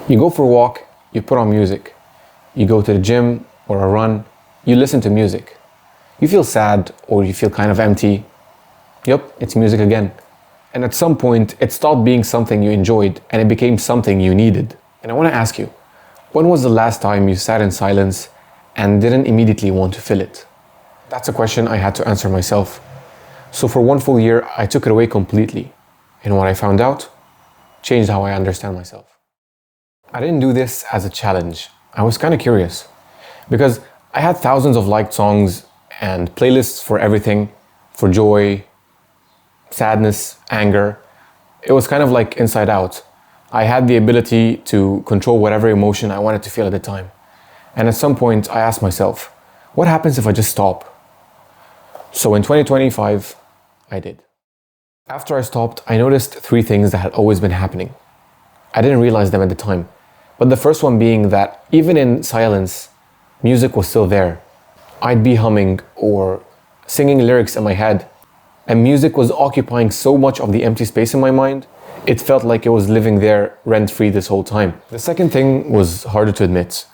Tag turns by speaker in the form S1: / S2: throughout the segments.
S1: You go for a walk, you put on music. You go to the gym or a run, you listen to music. You feel sad or you feel kind of empty. Yup, it's music again. And at some point, it stopped being something you enjoyed and it became something you needed. And I want to ask you, when was the last time you sat in silence and didn't immediately want to fill it? That's a question I had to answer myself. So for 1 full year, I took it away completely. And what I found out changed how I understand myself. I didn't do this as a challenge. I was kind of curious because I had thousands of liked songs and playlists for everything, for joy, sadness, anger. It was kind of like inside out. I had the ability to control whatever emotion I wanted to feel at the time. And at some point I asked myself, what happens if I just stop? So in 2025, I did. After I stopped, I noticed 3 things that had always been happening. I didn't realize them at the time. But the first one being that even in silence, music was still there. I'd be humming or singing lyrics in my head, and music was occupying so much of the empty space in my mind, it felt like it was living there rent-free this whole time. The second thing was harder to admit,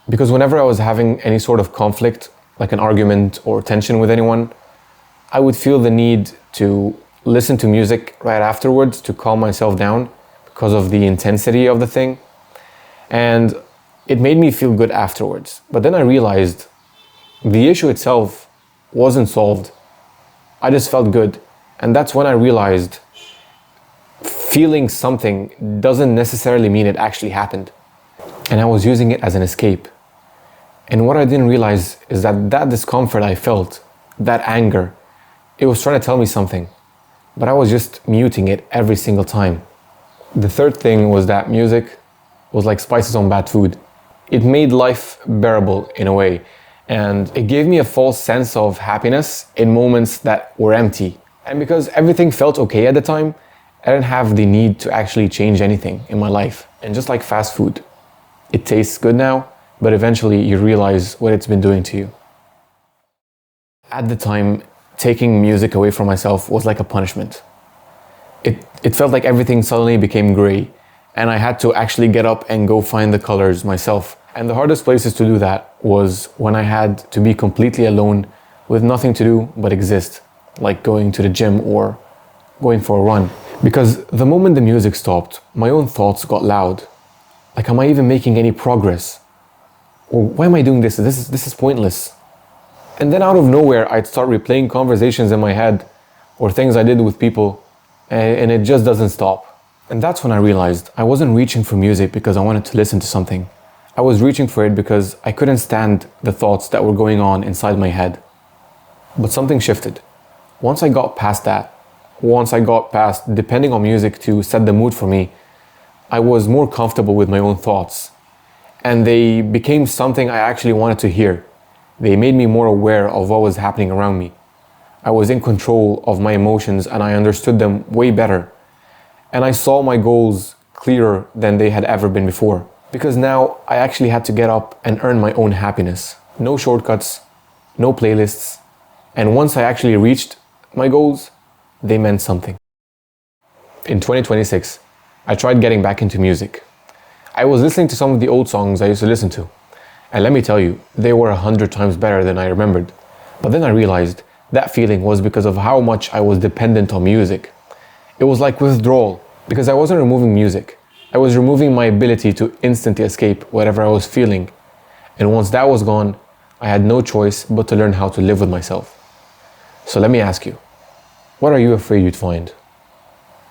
S1: because whenever I was having any sort of conflict, like an argument or tension with anyone, I would feel the need to listen to music right afterwards to calm myself down because of the intensity of the thing. And it made me feel good afterwards. But then I realized the issue itself wasn't solved. I just felt good. And that's when I realized feeling something doesn't necessarily mean it actually happened. And I was using it as an escape. And what I didn't realize is that that discomfort I felt, that anger, it was trying to tell me something. But I was just muting it every single time. The third thing was that music was like spices on bad food. It made life bearable in a way, and it gave me a false sense of happiness in moments that were empty. And because everything felt okay at the time, I didn't have the need to actually change anything in my life. And just like fast food, it tastes good now, but eventually you realize what it's been doing to you. At the time, taking music away from myself was like a punishment. It felt like everything suddenly became gray, and I had to actually get up and go find the colors myself. And the hardest places to do that was when I had to be completely alone with nothing to do but exist, like going to the gym or going for a run. Because the moment the music stopped, my own thoughts got loud. Like, am I even making any progress? Or why am I doing this? This is pointless. And then out of nowhere, I'd start replaying conversations in my head or things I did with people, and it just doesn't stop. And that's when I realized I wasn't reaching for music because I wanted to listen to something. I was reaching for it because I couldn't stand the thoughts that were going on inside my head. But something shifted. Once I got past that, once I got past depending on music to set the mood for me, I was more comfortable with my own thoughts. And they became something I actually wanted to hear. They made me more aware of what was happening around me. I was in control of my emotions and I understood them way better. And I saw my goals clearer than they had ever been before. Because now I actually had to get up and earn my own happiness. No shortcuts, no playlists. And once I actually reached my goals, they meant something. In 2026, I tried getting back into music. I was listening to some of the old songs I used to listen to. And let me tell you, they were 100 times better than I remembered. But then I realized that feeling was because of how much I was dependent on music. It was like withdrawal, because I wasn't removing music. I was removing my ability to instantly escape whatever I was feeling. And once that was gone, I had no choice but to learn how to live with myself. So let me ask you, what are you afraid you'd find?